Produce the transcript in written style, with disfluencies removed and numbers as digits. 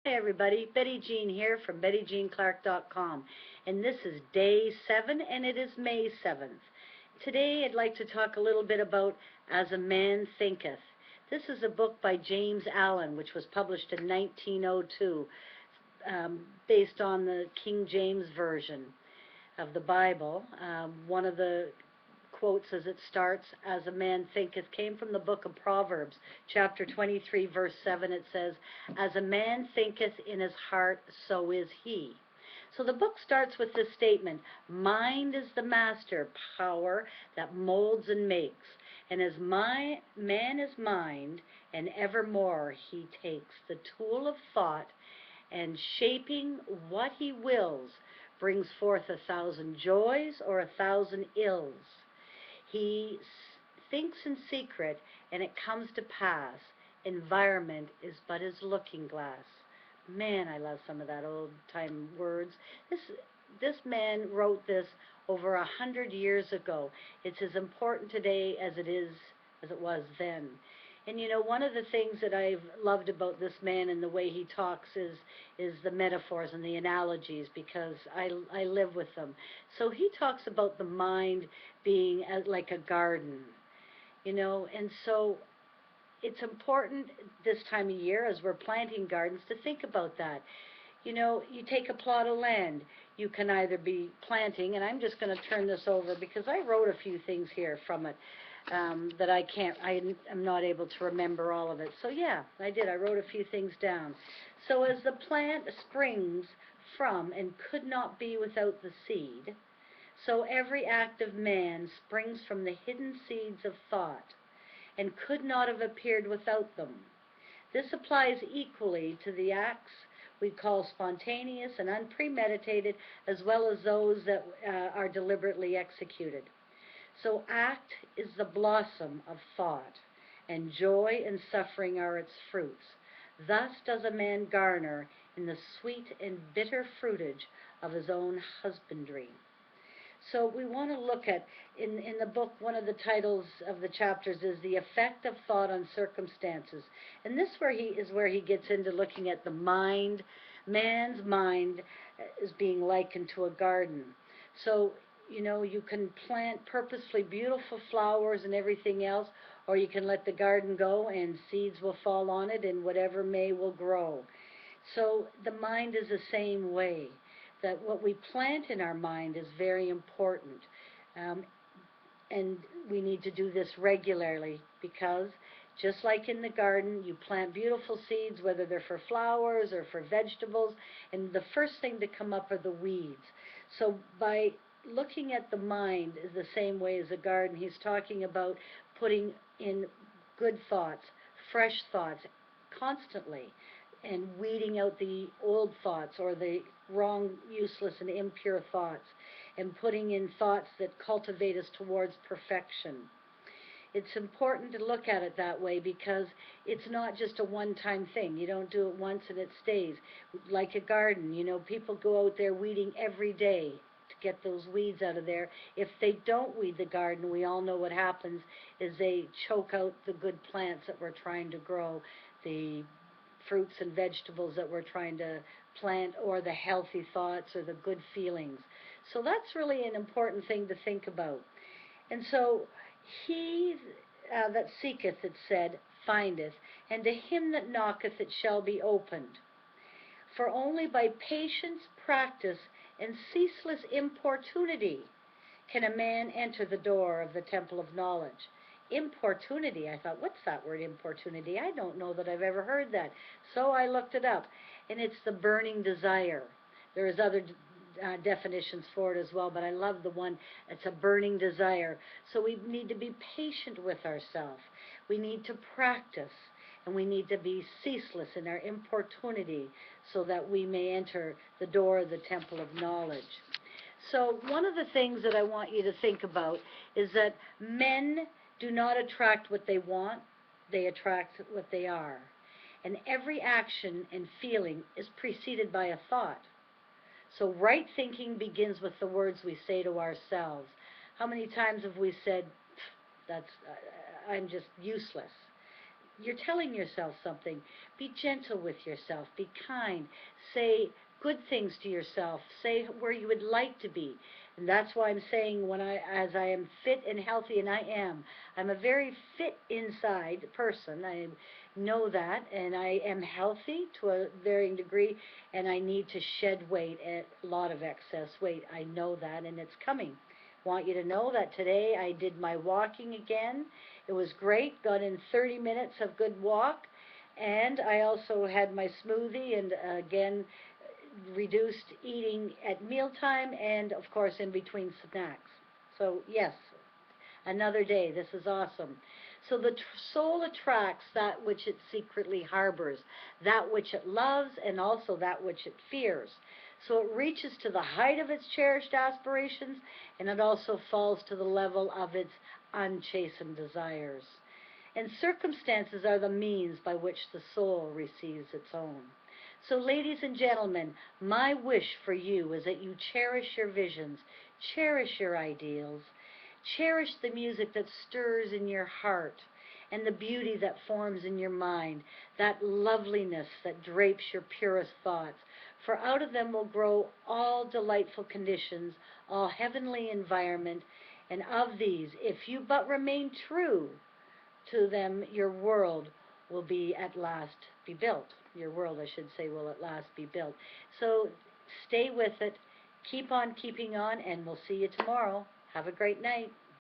Hi everybody, Betty Jean here from BettyJeanClark.com, and this is day 7 and it is May 7th. Today I'd like to talk a little bit about As a Man Thinketh. This is a book by James Allen which was published in 1902, based on the King James Version of the Bible. One of the quotes as it starts, As a Man Thinketh, came from the book of Proverbs, chapter 23, verse 7. It says, As a man thinketh in his heart, so is he. So the book starts with this statement, mind is the master power that molds and makes, and as man is mind, and evermore he takes the tool of thought, and shaping what he wills, brings forth 1,000 joys or 1,000 ills. He thinks in secret, and it comes to pass. Environment is but his looking glass. Man, I love some of that old-time words. This man wrote this over 100 years ago. It's as important today as it was then. And you know, one of the things that I've loved about this man and the way he talks is the metaphors and the analogies, because I live with them. So he talks about the mind being like a garden, you know, and so it's important this time of year as we're planting gardens to think about that. You know, you take a plot of land, you can either be planting, and I'm just going to turn this over because I wrote a few things here from it that I'm not able to remember all of it. So yeah, I did. I wrote a few things down. So as the plant springs from and could not be without the seed, so every act of man springs from the hidden seeds of thought and could not have appeared without them. This applies equally to the acts we call spontaneous and unpremeditated, as well as those that are deliberately executed. So act is the blossom of thought, and joy and suffering are its fruits. Thus does a man garner in the sweet and bitter fruitage of his own husbandry. So we want to look at, in the book, one of the titles of the chapters is The Effect of Thought on Circumstances. And this is where he gets into looking at the mind. Man's mind is being likened to a garden. So, you know, you can plant purposefully beautiful flowers and everything else, or you can let the garden go and seeds will fall on it and whatever may will grow. So the mind is the same way, that what we plant in our mind is very important. And we need to do this regularly because just like in the garden, you plant beautiful seeds, whether they're for flowers or for vegetables, and the first thing to come up are the weeds. So by looking at the mind is the same way as a garden, he's talking about putting in good thoughts, fresh thoughts constantly, and weeding out the old thoughts or the wrong, useless, and impure thoughts, and putting in thoughts that cultivate us towards perfection. It's important to look at it that way because it's not just a one-time thing. You don't do it once and it stays. Like a garden, you know, people go out there weeding every day to get those weeds out of there. If they don't weed the garden, we all know what happens is they choke out the good plants that we're trying to grow, the fruits and vegetables that we're trying to plant, or the healthy thoughts or the good feelings. So that's really an important thing to think about. And so he that seeketh, it said, findeth, and to him that knocketh it shall be opened. For only by patience, practice, and ceaseless importunity can a man enter the door of the temple of knowledge. Importunity, I thought, what's that word, importunity? I don't know that I've ever heard that. So I looked it up, and it's the burning desire. There's other definitions for it as well, but I love the one, it's a burning desire. So we need to be patient with ourselves. We need to practice, and we need to be ceaseless in our importunity so that we may enter the door of the temple of knowledge. So one of the things that I want you to think about is that men do not attract what they want, they attract what they are. And every action and feeling is preceded by a thought. So right thinking begins with the words we say to ourselves. How many times have we said, I'm just useless? you're telling yourself something. Be gentle with yourself. Be kind. Say good things to yourself. Say where you would like to be. And that's why I'm saying as I am fit and healthy, and I am. I'm a very fit inside person. I know that, and I am healthy to a varying degree, and I need to shed weight, a lot of excess weight. I know that, and it's coming. Want you to know that today I did my walking again. It was great. Got in 30 minutes of good walk, and I also had my smoothie and again reduced eating at mealtime and of course in between snacks. So yes, another day. This is awesome. So the soul attracts that which it secretly harbors, that which it loves, and also that which it fears. So it reaches to the height of its cherished aspirations, and it also falls to the level of its unchastened desires. And circumstances are the means by which the soul receives its own. So, ladies and gentlemen, my wish for you is that you cherish your visions, cherish your ideals, cherish the music that stirs in your heart and the beauty that forms in your mind, that loveliness that drapes your purest thoughts. For out of them will grow all delightful conditions, all heavenly environment, and of these, if you but remain true to them, your world will be at last be built. Your world, I should say, will at last be built. So stay with it, keep on keeping on, and we'll see you tomorrow. Have a great night.